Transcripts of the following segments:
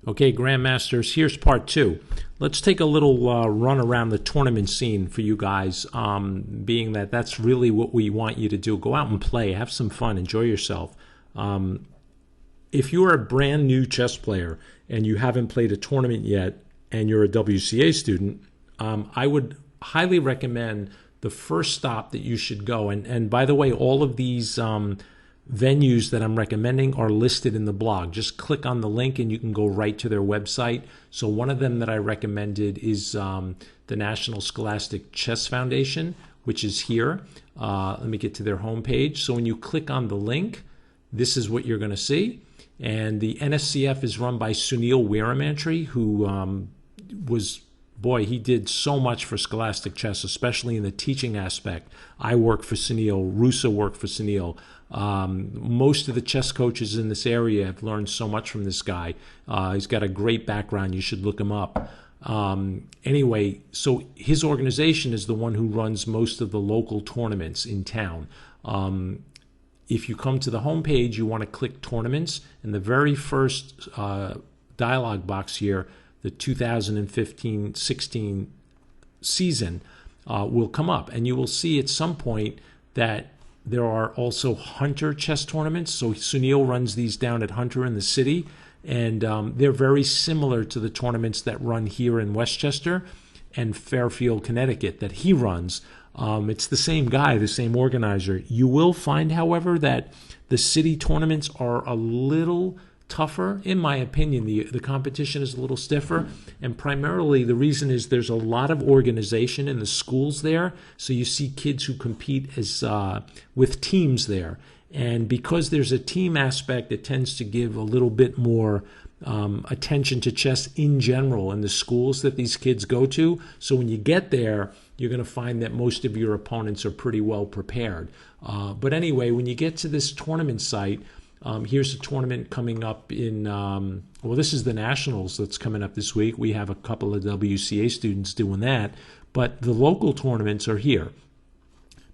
Okay, Grandmasters, here's part two. Let's take a little run around the tournament scene for you guys, being that that's really what we want you to do. Go out and play, have some fun, enjoy yourself. If you're a brand new chess player and you haven't played a tournament yet and you're a WCA student, I would highly recommend the first stop that you should go. And by the way, all of these venues that I'm recommending are listed in the blog. Just click on the link and you can go right to their website. So one of them that I recommended is the National Scholastic Chess Foundation, which is here. Let me get to their homepage. So when you click on the link, this is what you're going to see. And the NSCF is run by Sunil Weeramantry, who he did so much for scholastic chess, especially in the teaching aspect. I work for Sunil. Rusa worked for Sunil. Most of the chess coaches in this area have learned so much from this guy. He's got a great background. You should look him up. Anyway, so his organization is the one who runs most of the local tournaments in town. If you come to the homepage, you want to click tournaments, and the very first dialog box here, the 2015-16 season, will come up, and you will see at some point that there are also Hunter chess tournaments. So Sunil runs these down at Hunter in the city, and they're very similar to the tournaments that run here in Westchester and Fairfield, Connecticut that he runs. It's the same guy, the same organizer. You will find, however, that the city tournaments are a little tougher. In my opinion, the competition is a little stiffer, and primarily the reason is there's a lot of organization in the schools there. So you see kids who compete as with teams there, and because there's a team aspect, it tends to give a little bit more attention to chess in general in the schools that these kids go to. So when you get there, you're going to find that most of your opponents are pretty well prepared. But anyway, when you get to this tournament site, here's a tournament coming up in, this is the Nationals that's coming up this week. We have a couple of WCA students doing that, but the local tournaments are here.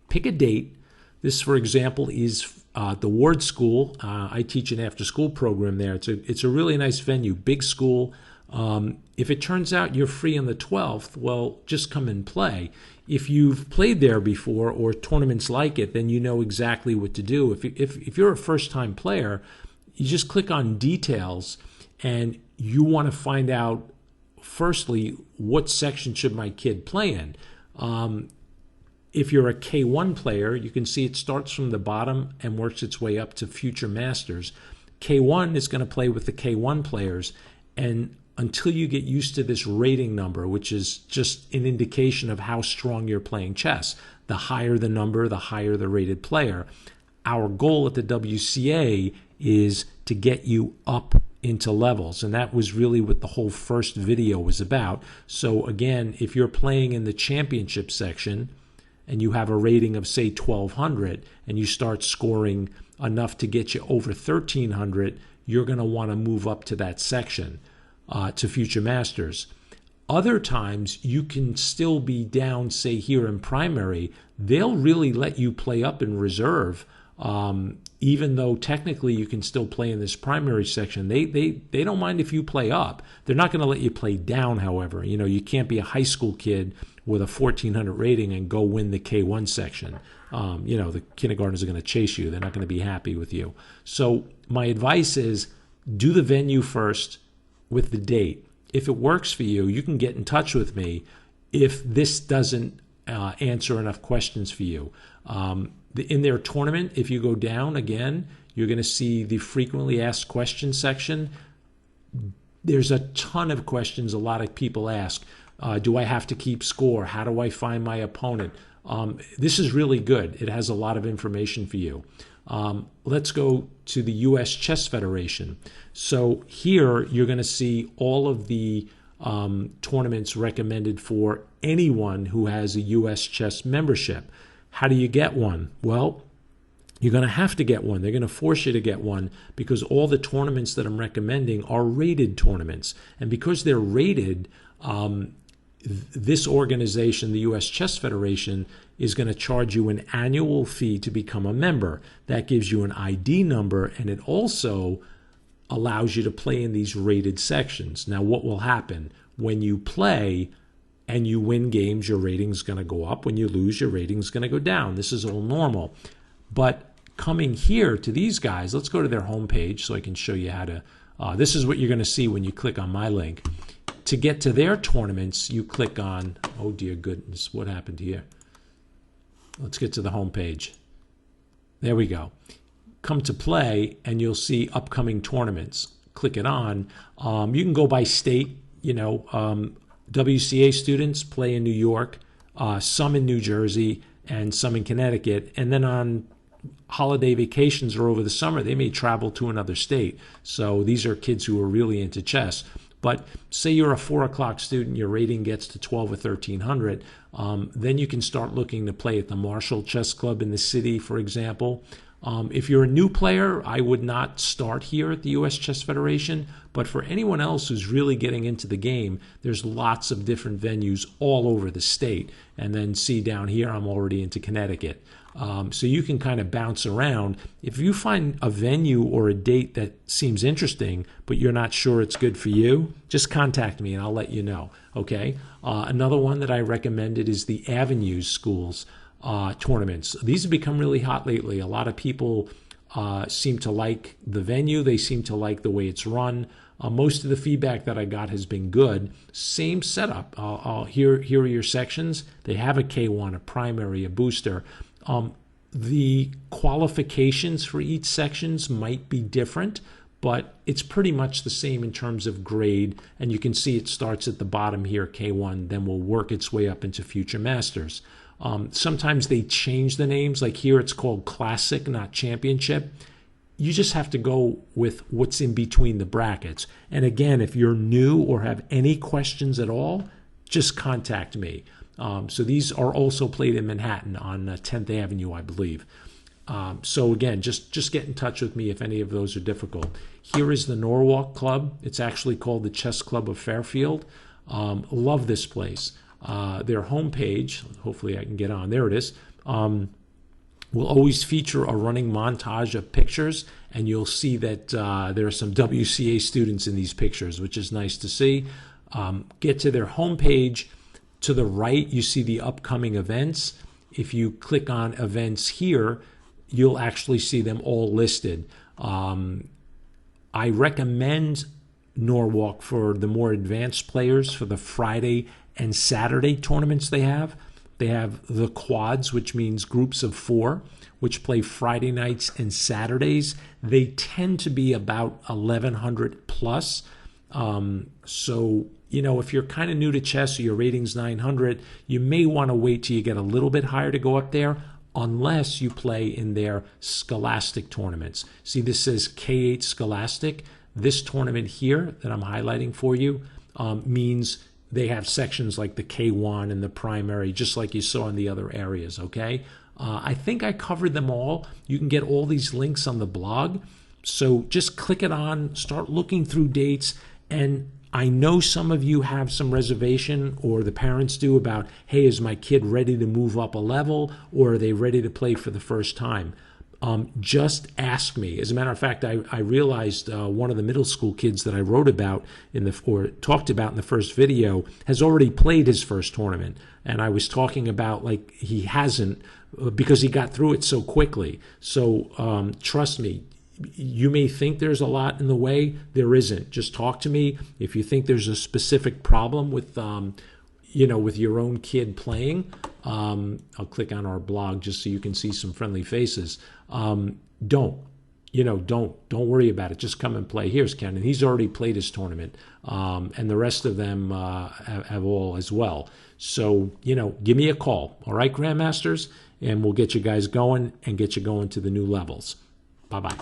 Pick a date. This, for example, is the Ward School. I teach an after-school program there. It's a really nice venue, big school. If it turns out you're free on the 12th, well, just come and play. If you've played there before or tournaments like it, then you know exactly what to do. If you're a first-time player, you just click on details, and you want to find out, firstly, what section should my kid play in. If you're a K1 player, you can see it starts from the bottom and works its way up to future masters. K1 is going to play with the K1 players, and until you get used to this rating number, which is just an indication of how strong you're playing chess. The higher the number, the higher the rated player. Our goal at the WCA is to get you up into levels, and that was really what the whole first video was about. So again, if you're playing in the championship section and you have a rating of, say, 1200, and you start scoring enough to get you over 1300, you're going to want to move up to that section. To future masters. Other times you can still be down, say here in primary. They'll really let you play up in reserve, even though technically you can still play in this primary section. They don't mind if you play up. They're not going to let you play down, however. You know, you can't be a high school kid with a 1400 rating and go win the K1 section. The kindergartners are going to chase you. They're not going to be happy with you. So my advice is do the venue first with the date. If it works for you, you can get in touch with me if this doesn't answer enough questions for you. In their tournament, if you go down again, you're going to see the frequently asked questions section. There's a ton of questions a lot of people ask. Do I have to keep score? How do I find my opponent? This is really good. It has a lot of information for you. Let's go to the U.S. Chess Federation. So here you're going to see all of the tournaments recommended for anyone who has a U.S. Chess membership. How do you get one? Well, you're going to have to get one. They're going to force you to get one because all the tournaments that I'm recommending are rated tournaments. And because they're rated, this organization, the U.S. Chess Federation, is going to charge you an annual fee to become a member. That gives you an ID number, and it also allows you to play in these rated sections. Now, what will happen when you play and you win games? Your rating's going to go up. When you lose, your rating's going to go down. This is all normal. But coming here to these guys, let's go to their homepage so I can show you how to. This is what you're going to see when you click on my link. To get to their tournaments, you click on. Oh dear goodness, what happened here? Let's get to the homepage. There we go. Come to play, and you'll see upcoming tournaments. Click it on. You can go by state. WCA students play in New York, some in New Jersey, and some in Connecticut. And then on holiday vacations or over the summer, they may travel to another state. So these are kids who are really into chess. But say you're a 4 o'clock student, your rating gets to 12 or 1300, then you can start looking to play at the Marshall Chess Club in the city, for example. If you're a new player, I would not start here at the U.S. Chess Federation. But for anyone else who's really getting into the game, there's lots of different venues all over the state. And then see down here, I'm already into Connecticut. So you can kind of bounce around. If you find a venue or a date that seems interesting, but you're not sure it's good for you, just contact me and I'll let you know. Okay. Another one that I recommended is the Avenues Schools tournaments. These have become really hot lately. A lot of people seem to like the venue. They seem to like the way it's run. Most of the feedback that I got has been good. Same setup. Here are your sections. They have a K1, a primary, a booster. The qualifications for each sections might be different, but it's pretty much the same in terms of grade. And you can see it starts at the bottom here, K1, then will work its way up into Future Masters. Sometimes they change the names. Like here it's called Classic, not Championship. You just have to go with what's in between the brackets. And again, if you're new or have any questions at all, just contact me. So these are also played in Manhattan on 10th Avenue, I believe. So again, just get in touch with me if any of those are difficult. Here is the Norwalk Club. It's actually called the Chess Club of Fairfield. Love this place. Their homepage, hopefully I can get on, there it is, will always feature a running montage of pictures, and you'll see that there are some WCA students in these pictures, which is nice to see. Get to their homepage. To the right, you see the upcoming events. If you click on events here, you'll actually see them all listed. I recommend Norwalk for the more advanced players for the Friday and Saturday tournaments they have. They have the quads, which means groups of 4, which play Friday nights and Saturdays. They tend to be about 1100 plus. So, if you're kind of new to chess or your rating's 900, you may want to wait till you get a little bit higher to go up there, unless you play in their Scholastic tournaments. See, this says K8 Scholastic. This tournament here that I'm highlighting for you means they have sections like the K1 and the primary, just like you saw in the other areas, okay? I think I covered them all. You can get all these links on the blog. So just click it on, start looking through dates. And I know some of you have some reservation, or the parents do, about, hey, is my kid ready to move up a level, or are they ready to play for the first time? Just ask me. As a matter of fact, I realized one of the middle school kids that I wrote about or talked about in the first video has already played his first tournament. And I was talking about, like, he hasn't because he got through it so quickly. So trust me, you may think there's a lot in the way. There isn't. Just talk to me. If you think there's a specific problem with with your own kid playing, I'll click on our blog just so you can see some friendly faces. Don't worry about it. Just come and play. Here's Ken, and he's already played his tournament, and the rest of them have all as well. So, give me a call. All right, Grandmasters, and we'll get you guys going and get you going to the new levels. Bye-bye.